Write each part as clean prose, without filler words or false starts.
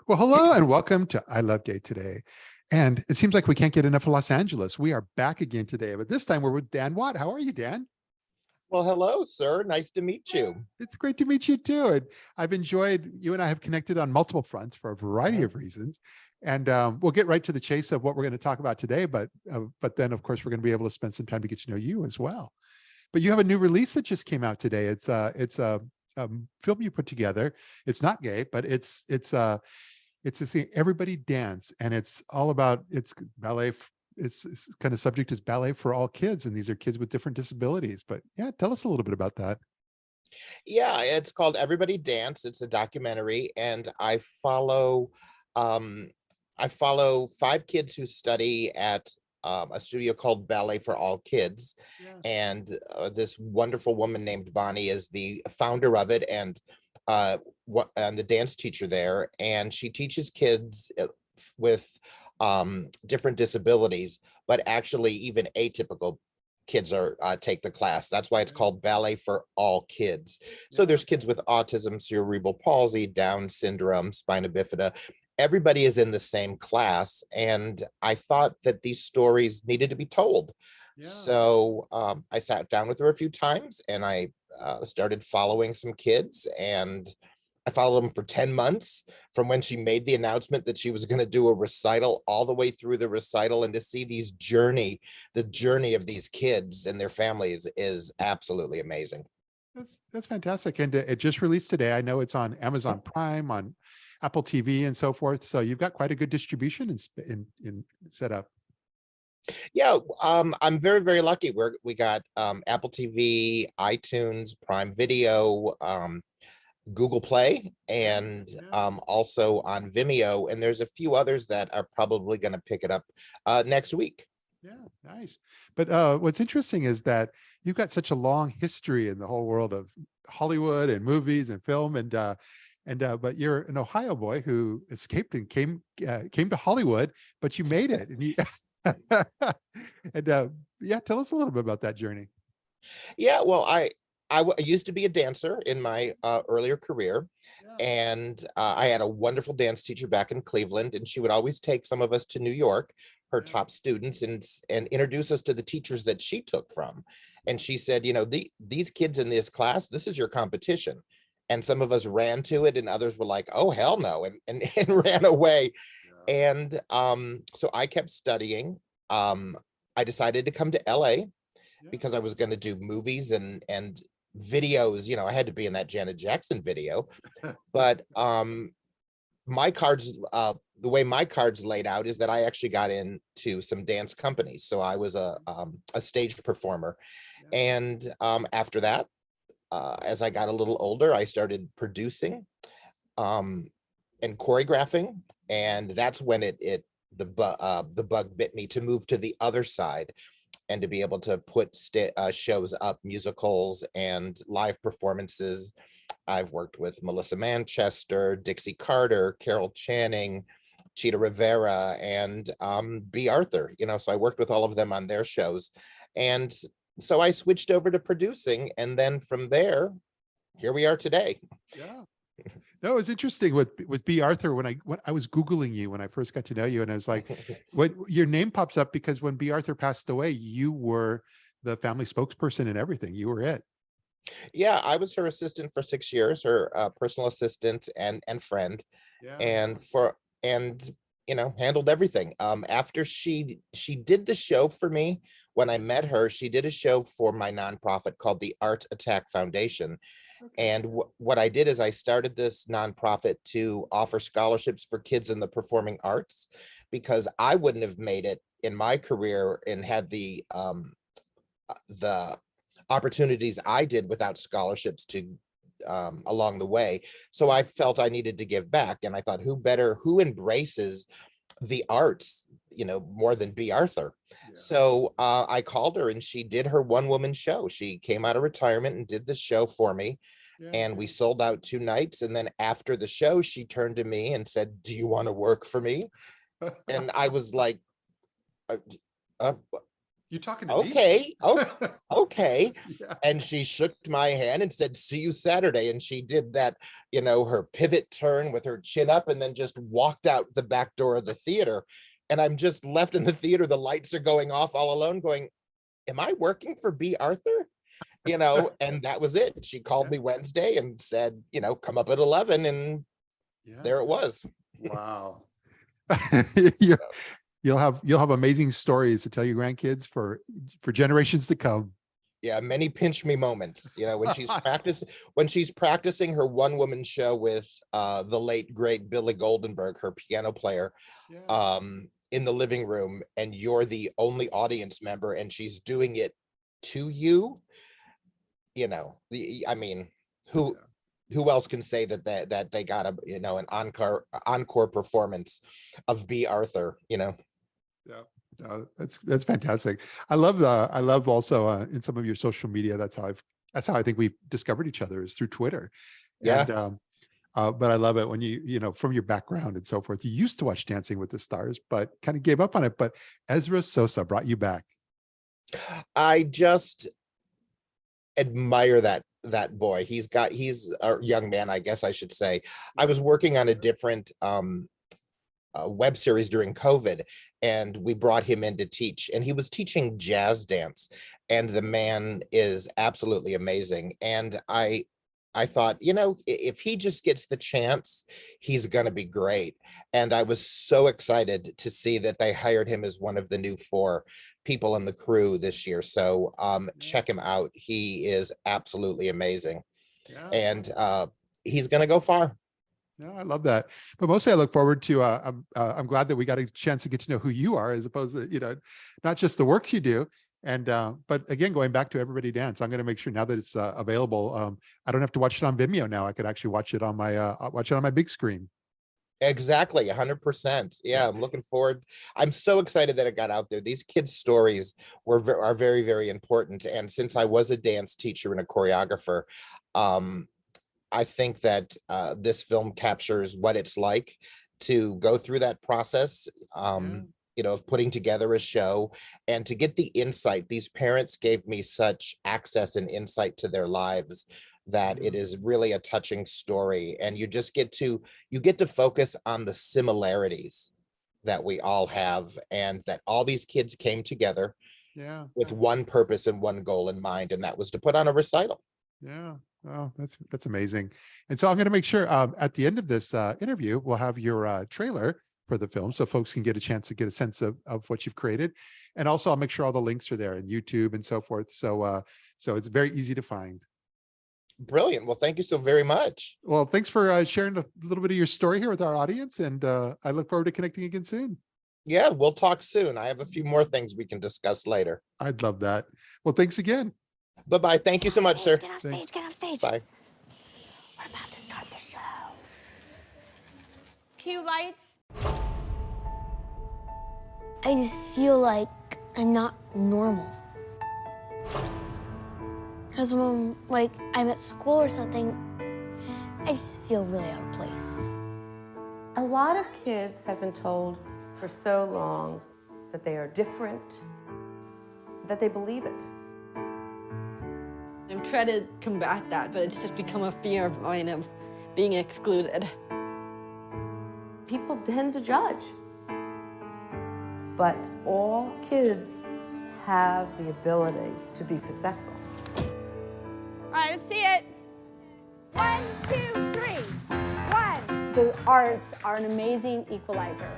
Well, hello and welcome to ILoveGay today. And it seems like we can't get enough of Los Angeles. We are back again today, but this time we're with Dan Watt. How are you, Dan? Well, hello, sir. Nice to meet you. It's great to meet you too. And I've enjoyed, you and I have connected on multiple fronts for a variety Mhm. of reasons. And we'll get right to the chase of what we're going to talk about today. But then, of course, we're going to be able to spend some time to get to know you as well. But you have a new release that just came out today. It's a film you put together. It's not gay, but it's this thing, Everybody Dance, and it's all about it's ballet. It's kind of subject is ballet for all kids, and these are kids with different disabilities. But yeah, tell us a little bit about that. Yeah, it's called Everybody Dance. It's a documentary, and um, I follow five kids who study at a studio called Ballet for All Kids, Yeah. and this wonderful woman named Bonnie is the founder of it, and and the dance teacher there, and she teaches kids with different disabilities, but actually even atypical kids are take the class. That's why it's called Ballet for All Kids. So Yeah. there's kids with autism, cerebral palsy, Down syndrome, spina bifida. Everybody is in the same class, and I thought that these stories needed to be told. Yeah. So I sat down with her a few times, and I started following some kids, and I followed them for 10 months from when she made the announcement that she was going to do a recital all the way through the recital, and to see the journey of these kids and their families is absolutely amazing. That's fantastic. And it just released today. I know it's on Amazon Prime, on Apple TV, and so forth. So you've got quite a good distribution in set up. Yeah, I'm very, very lucky. We got Apple TV, iTunes, Prime Video, Google Play, and Yeah. also on Vimeo. And there's a few others that are probably going to pick it up next week. Yeah, nice. But what's interesting is that you've got such a long history in the whole world of Hollywood and movies and film, and but you're an Ohio boy who escaped and came to Hollywood, but you made it, and you and yeah, tell us a little bit about that journey. Yeah, well, I used to be a dancer in my earlier career, Yeah. and I had a wonderful dance teacher back in Cleveland, and she would always take some of us to New York, her Yeah. top students, and introduce us to the teachers that she took from. And she said, these kids in this class, this is your competition. And some of us ran to it, and others were like, "Oh, hell no," and ran away. Yeah. And so I kept studying. I decided to come to LA Yeah. because I was going to do movies and videos. I had to be in that Janet Jackson video. But my cards, the way my cards laid out is that I actually got into some dance companies. So I was a stage performer, Yeah. and after that, as I got a little older, I started producing um, and choreographing, and that's when the bug bit me to move to the other side and to be able to put shows up, musicals and live performances. I've worked with Melissa Manchester, Dixie Carter, Carol Channing, Cheetah Rivera, and B. Arthur. So I worked with all of them on their shows. And so I switched over to producing. And then from there, here we are today. Yeah. No, it was interesting with B. Arthur when I was Googling you when I first got to know you, and I was like, what your name pops up because when B. Arthur passed away, you were the family spokesperson and everything. You were it. Yeah, I was her assistant for 6 years, her personal assistant and friend, Yeah. and handled everything. After she did the show for me, when I met her, she did a show for my nonprofit called the Art Attack Foundation. Okay. And what I did is I started this nonprofit to offer scholarships for kids in the performing arts, because I wouldn't have made it in my career and had the opportunities I did without scholarships to along the way. So I felt I needed to give back, and I thought, who embraces the arts, more than B. Arthur. Yeah. So I called her, and she did her one woman show. She came out of retirement and did the show for me, Yeah. and we sold out 2 nights. And then after the show, she turned to me and said, "Do you want to work for me?" And I was like, uh, uh, You talking to me? Okay, okay. Yeah. And she shook my hand and said, see you Saturday. And she did that, her pivot turn with her chin up and then just walked out the back door of the theater. And I'm just left in the theater. The lights are going off all alone going, am I working for B. Arthur? And that was it. She called Yeah. me Wednesday and said, come up at 11. And Yeah. there it was. Wow. You- you'll have amazing stories to tell your grandkids for generations to come. Yeah, many pinch me moments. When she's practicing her one-woman show with the late great Billy Goldenberg, her piano player, Yeah. in the living room, and you're the only audience member, and she's doing it to you. I mean, who else can say that they got an encore performance of B. Arthur? Yeah. That's fantastic. I love also in some of your social media. That's how I think we've discovered each other, is through Twitter. Yeah. And but I love it when from your background and so forth, you used to watch Dancing with the Stars, but kind of gave up on it. But Ezra Sosa brought you back. I just admire that boy. He's a young man, I guess I should say. I was working on a different web series during COVID, and we brought him in to teach, and he was teaching jazz dance, and the man is absolutely amazing. And I thought, if he just gets the chance, he's going to be great. And I was so excited to see that they hired him as one of the new 4 people in the crew this year. So check him out. He is absolutely amazing. Yeah. And he's going to go far. Yeah, I love that. But mostly I look forward to, I'm glad that we got a chance to get to know who you are, as opposed to, not just the works you do. And, but again, going back to Everybody Dance, I'm going to make sure now that it's available. I don't have to watch it on Vimeo now. I could actually watch it on my big screen. Exactly, 100%. Yeah, I'm looking forward. I'm so excited that it got out there. These kids' stories are very, very important. And since I was a dance teacher and a choreographer, I think that this film captures what it's like to go through that process, of putting together a show, and to get the insight. These parents gave me such access and insight to their lives that it is really a touching story. And you just get to focus on the similarities that we all have, and that all these kids came together with one purpose and one goal in mind, and that was to put on a recital. Yeah. Oh, that's amazing. And so I'm going to make sure at the end of this interview, we'll have your trailer for the film, so folks can get a chance to get a sense of what you've created. And also I'll make sure all the links are there, and YouTube and so forth. So it's very easy to find. Brilliant. Well, thank you so very much. Well, thanks for sharing a little bit of your story here with our audience. And I look forward to connecting again soon. Yeah, we'll talk soon. I have a few more things we can discuss later. I'd love that. Well, thanks again. Bye-bye. Thank you so much, sir. Get off stage. Get off stage. Bye. We're about to start the show. Cue lights. I just feel like I'm not normal. Because when I'm at school or something, I just feel really out of place. A lot of kids have been told for so long that they are different, that they believe it. I've tried to combat that, but it's just become a fear of mine of being excluded. People tend to judge. But all kids have the ability to be successful. All right, let's see it. 1, 2, 3. 1. The arts are an amazing equalizer.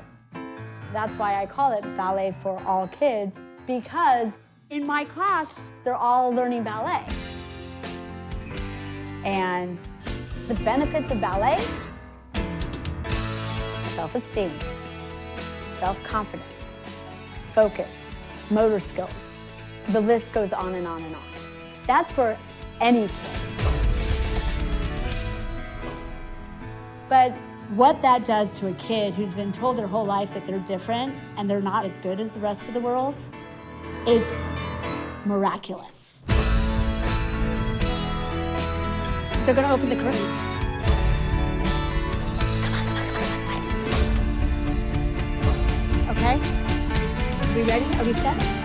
That's why I call it ballet for all kids, because in my class, they're all learning ballet. And the benefits of ballet: self-esteem, self-confidence, focus, motor skills. The list goes on and on and on. That's for any kid. But what that does to a kid who's been told their whole life that they're different and they're not as good as the rest of the world, it's miraculous. They're gonna open the curtains. Come on. Okay? We ready? Are we set?